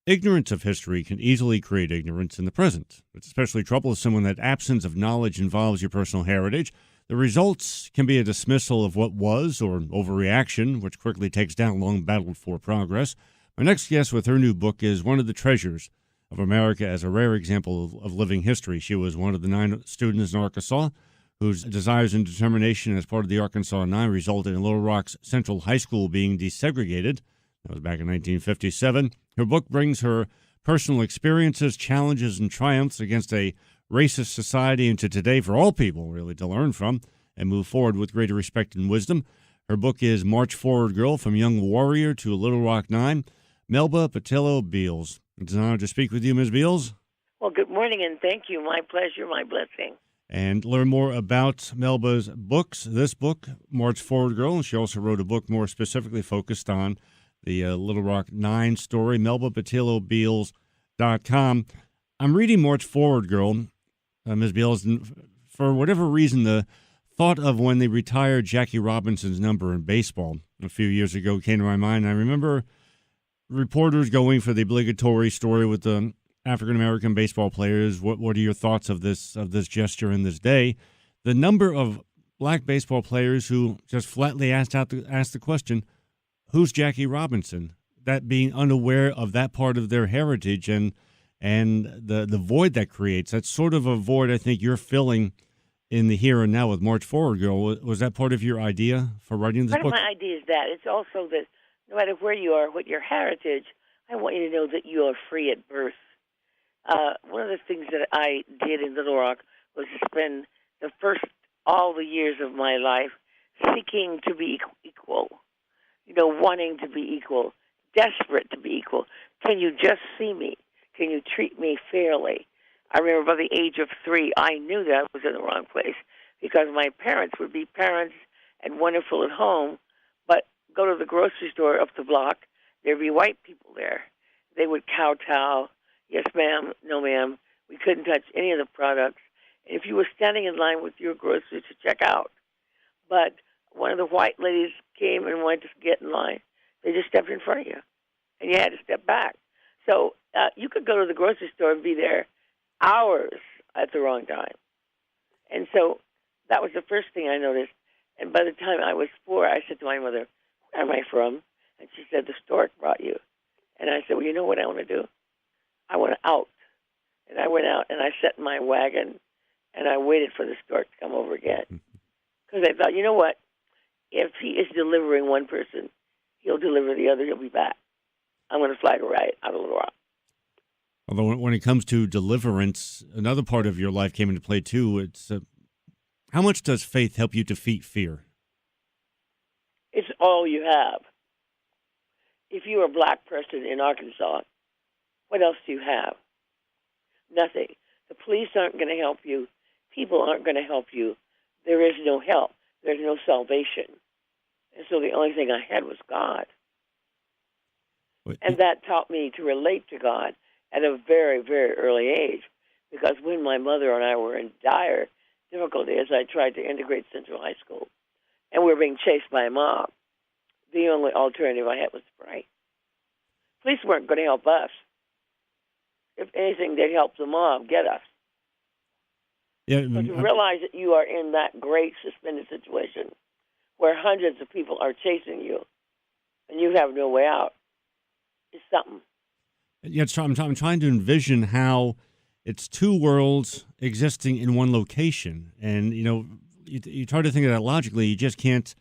Ignorance of history can easily create ignorance in the present. It's especially troublesome when that absence of knowledge involves your personal heritage. The results can be a dismissal of what was or an overreaction, which quickly takes down long battled for progress. My next guest with her new book is one of the treasures of America as a rare example of living history. She was one of the 9 students in Arkansas whose desires and determination as part of the Arkansas Nine resulted in Little Rock's Central High School being desegregated. That was back in 1957. Her book brings her personal experiences, challenges, and triumphs against a racist society into today for all people, really, to learn from and move forward with greater respect and wisdom. Her book is March Forward Girl, From Young Warrior to Little Rock Nine. Melba Pattillo Beals. It's an honor to speak with you, Ms. Beals. Well, good morning, and thank you. My pleasure, my blessing. And learn more about Melba's books. This book, March Forward Girl, and she also wrote a book more specifically focused on the Little Rock Nine story, melbapattillobeals.com. I'm reading March Forward Girl, Ms. Beals, and for whatever reason, the thought of when they retired Jackie Robinson's number in baseball a few years ago came to my mind. I remember reporters going for the obligatory story with the African-American baseball players. What are your thoughts of this gesture in this day? The number of black baseball players who just flatly asked the question, who's Jackie Robinson? That being unaware of that part of their heritage and the void that creates. That's sort of a void I think you're filling in the here and now with March Forward Girl. Was that part of your idea for writing this book? Part of my idea is that. It's also that no matter where you are, what your heritage, I want you to know that you are free at birth. One of the things that I did in Little Rock was to spend all the years of my life seeking to be equal. Wanting to be equal, desperate to be equal. Can you just see me? Can you treat me fairly? I remember by the age of 3, I knew that I was in the wrong place because my parents would be parents and wonderful at home, but go to the grocery store up the block, there'd be white people there. They would kowtow, yes ma'am, no ma'am. We couldn't touch any of the products. And if you were standing in line with your groceries to check out, but one of the white ladies came and wanted to get in line, they just stepped in front of you, and you had to step back. So you could go to the grocery store and be there hours at the wrong time. And so that was the first thing I noticed. And by the time I was 4, I said to my mother, where am I from? And she said, the stork brought you. And I said, well, you know what I want to do? I want to out. And I went out and I sat in my wagon and I waited for the stork to come over again. Because I thought, you know what? If he is delivering one person, he'll deliver the other. He'll be back. I'm going to flag a riot out of Little Rock. Although when it comes to deliverance, another part of your life came into play too. It's how much does faith help you defeat fear? It's all you have. If you're a black person in Arkansas, what else do you have? Nothing. The police aren't going to help you. People aren't going to help you. There is no help. There's no salvation. And so the only thing I had was God. And that taught me to relate to God at a very, very early age. Because when my mother and I were in dire difficulty as I tried to integrate Central High School, and we were being chased by a mob, the only alternative I had was to pray. Police weren't going to help us. If anything, they'd help the mob get us. Yeah, so to realize that you are in that great suspended situation where hundreds of people are chasing you and you have no way out is something. Yeah, I'm trying to envision how it's two worlds existing in one location. And, you try to think of that logically. You just can't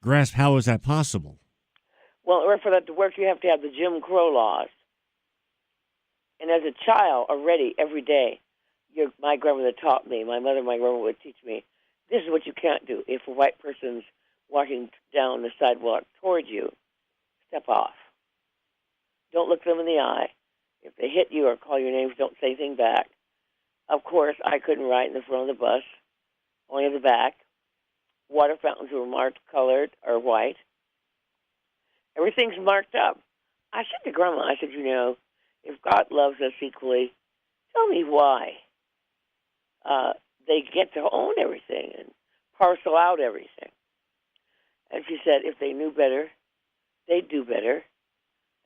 grasp how is that possible. Well, for that to work, you have to have the Jim Crow laws. And as a child already, every day, my grandmother taught me, my mother and my grandmother would teach me, this is what you can't do. If a white person's walking down the sidewalk toward you, step off. Don't look them in the eye. If they hit you or call your names, don't say anything back. Of course, I couldn't ride in the front of the bus, only in the back. Water fountains were marked colored or white. Everything's marked up. I said to Grandma, I said, if God loves us equally, tell me why they get to own everything and parcel out everything. And she said, if they knew better, they'd do better.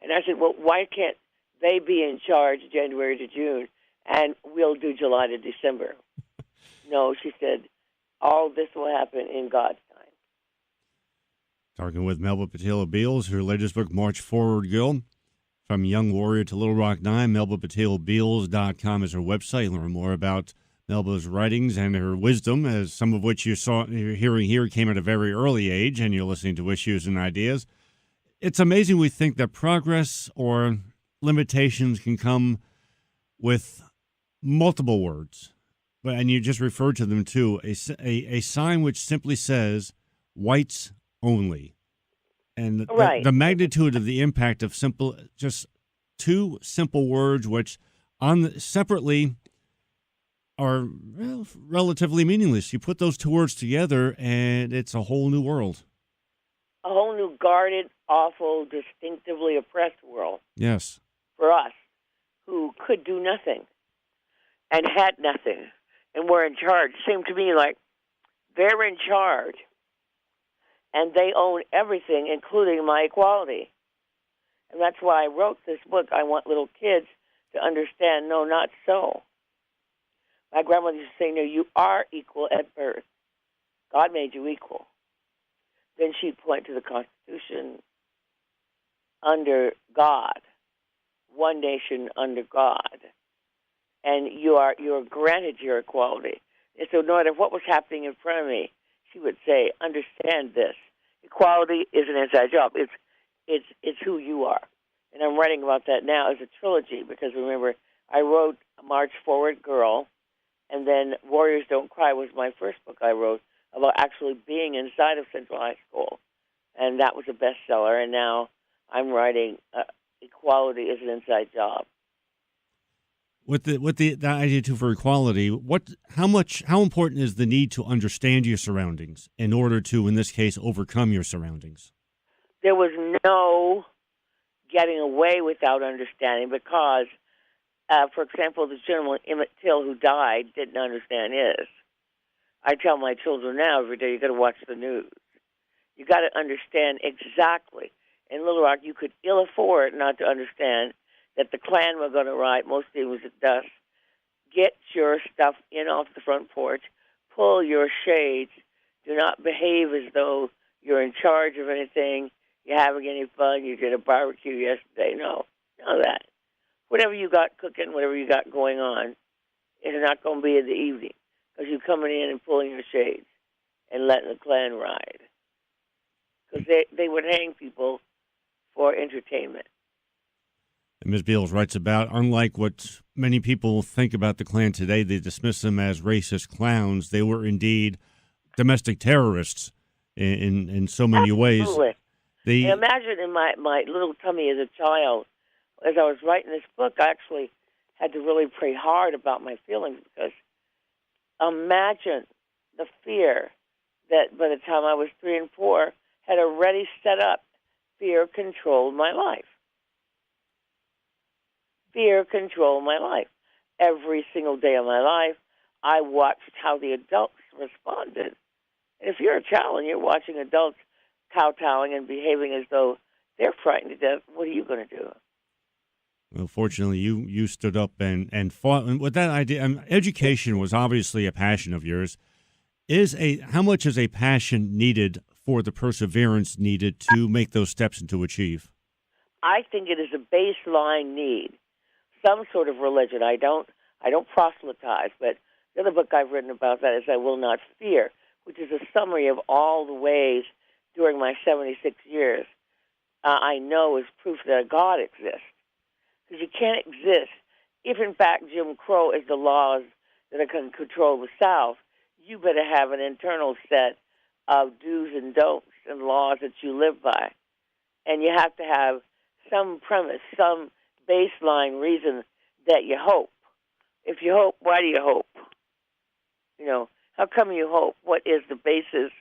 And I said, well, why can't they be in charge January to June, and we'll do July to December. No, she said, all this will happen in God's time. Talking with Melba Pattillo Beals, her latest book, March Forward, Girl. From Young Warrior to Little Rock 9, MelbaPattilloBeals.com is her website. Learn more about Melba's writings and her wisdom, as some of which you're hearing here came at a very early age, and you're listening to Issues and Ideas. It's amazing we think that progress or limitations can come with multiple words. And you just referred to them too. A sign which simply says whites only. And Right. the magnitude of the impact of just two simple words, which separately are relatively meaningless. You put those two words together, and it's a whole new world. A whole new guarded, awful, distinctively oppressed world. Yes. For us, who could do nothing and had nothing and were in charge. Seemed to me like they're in charge and they own everything, including my equality. And that's why I wrote this book. I want little kids to understand, no, not so. My grandmother used to say, no, you are equal at birth. God made you equal. Then she'd point to the Constitution under God, one nation under God. And you are granted your equality. And so no matter what was happening in front of me, she would say, understand this. Equality is an inside job. It's who you are. And I'm writing about that now as a trilogy because, remember, I wrote March Forward, Girl, and then Warriors Don't Cry was my first book I wrote about actually being inside of Central High School. And that was a bestseller. And now I'm writing Equality is an Inside Job. With the idea too for equality, how important is the need to understand your surroundings in order to, in this case, overcome your surroundings? There was no getting away without understanding because, for example, the gentleman Emmett Till who died didn't understand his. I tell my children now every day, you got to watch the news. You got to understand exactly. In Little Rock, you could ill afford not to understand that the Klan were going to riot. Most of it was at dusk. Get your stuff in off the front porch. Pull your shades. Do not behave as though you're in charge of anything. You're having any fun. You did a barbecue yesterday. No, none of that. Whatever you got cooking, whatever you got going on, it's not going to be in the evening because you're coming in and pulling your shades and letting the Klan ride. Because they would hang people for entertainment. And Ms. Beals writes about, unlike what many people think about the Klan today, they dismiss them as racist clowns. They were indeed domestic terrorists in so many ways. And imagine in my little tummy as a child, as I was writing this book, I actually had to really pray hard about my feelings because imagine the fear that by the time I was 3 and 4 had already set up. Fear controlled my life. Fear controlled my life. Every single day of my life, I watched how the adults responded. And if you're a child and you're watching adults kowtowing and behaving as though they're frightened to death, what are you going to do? Well, fortunately, you stood up and fought. And with that idea, education was obviously a passion of yours. How much is a passion needed for the perseverance needed to make those steps and to achieve? I think it is a baseline need. Some sort of religion. I don't proselytize, but the other book I've written about that is I Will Not Fear, which is a summary of all the ways during my 76 years I know is proof that a God exists. Because you can't exist. If, in fact, Jim Crow is the laws that are going to control the South, you better have an internal set of do's and don'ts and laws that you live by. And you have to have some premise, some baseline reason that you hope. If you hope, why do you hope? How come you hope? What is the basis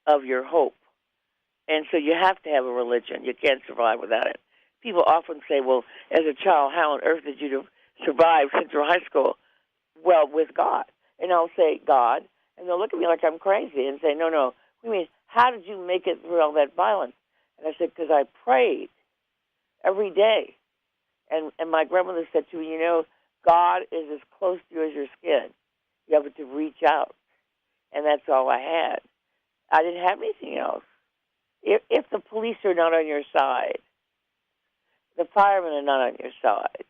of your hope? And so you have to have a religion. You can't survive without it. People often say, well, as a child, how on earth did you survive Central High School? Well, with God. And I'll say, God. And they'll look at me like I'm crazy and say, no. What do you mean? How did you make it through all that violence? And I said, because I prayed every day. And my grandmother said to me, God is as close to you as your skin. You have to reach out. And that's all I had. I didn't have anything else. If the police are not on your side, the firemen are not on your side,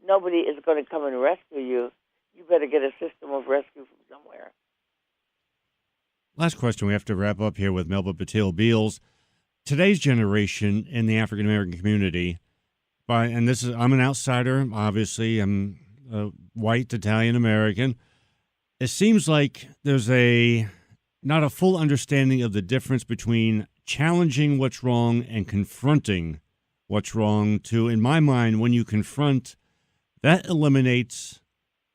nobody is going to come and rescue you. You better get a system of rescue from somewhere. Last question. We have to wrap up here with Melba Pattillo Beals. Today's generation in the African American community, and this is, I'm an outsider, obviously. I'm white Italian American. It seems like there's not a full understanding of the difference between challenging what's wrong and confronting what's wrong. In my mind, when you confront, that eliminates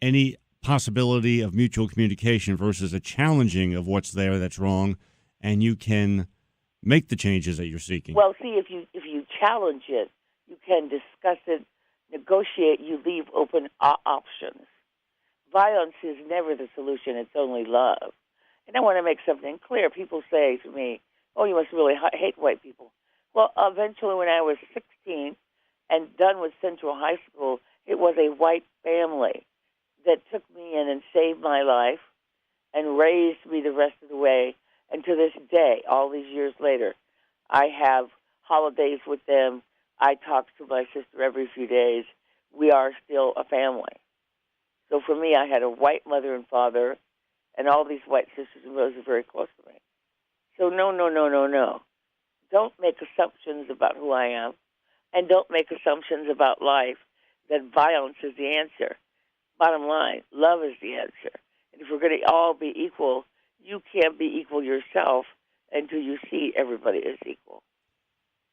any possibility of mutual communication versus a challenging of what's there that's wrong, and you can make the changes that you're seeking. Well, see, if you challenge it, you can discuss it, negotiate, you leave open options. Violence is never the solution, it's only love. And I want to make something clear. People say to me, oh, you must really hate white people. Well, eventually when I was 16 and done with Central High School, it was a white family that took me in and saved my life and raised me the rest of the way. And to this day, all these years later, I have holidays with them. I talk to my sister every few days. We are still a family. So for me, I had a white mother and father, and all these white sisters and brothers are very close to me. So no. Don't make assumptions about who I am, and don't make assumptions about life that violence is the answer. Bottom line, love is the answer. And if we're going to all be equal, you can't be equal yourself until you see everybody as equal.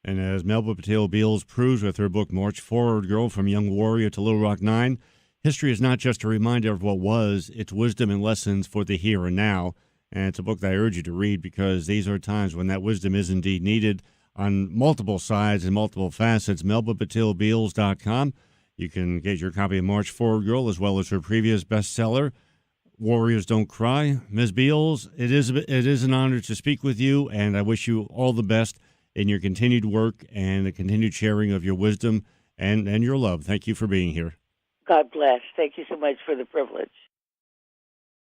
And as Melba Pattillo Beals proves with her book, March Forward, Girl from Young Warrior to Little Rock 9, history is not just a reminder of what was, it's wisdom and lessons for the here and now. And it's a book that I urge you to read because these are times when that wisdom is indeed needed on multiple sides and multiple facets. MelbaPattilloBeals.com. You can get your copy of March Forward Girl as well as her previous bestseller, Warriors Don't Cry. Ms. Beals, it is an honor to speak with you, and I wish you all the best in your continued work and the continued sharing of your wisdom and your love. Thank you for being here. God bless. Thank you so much for the privilege.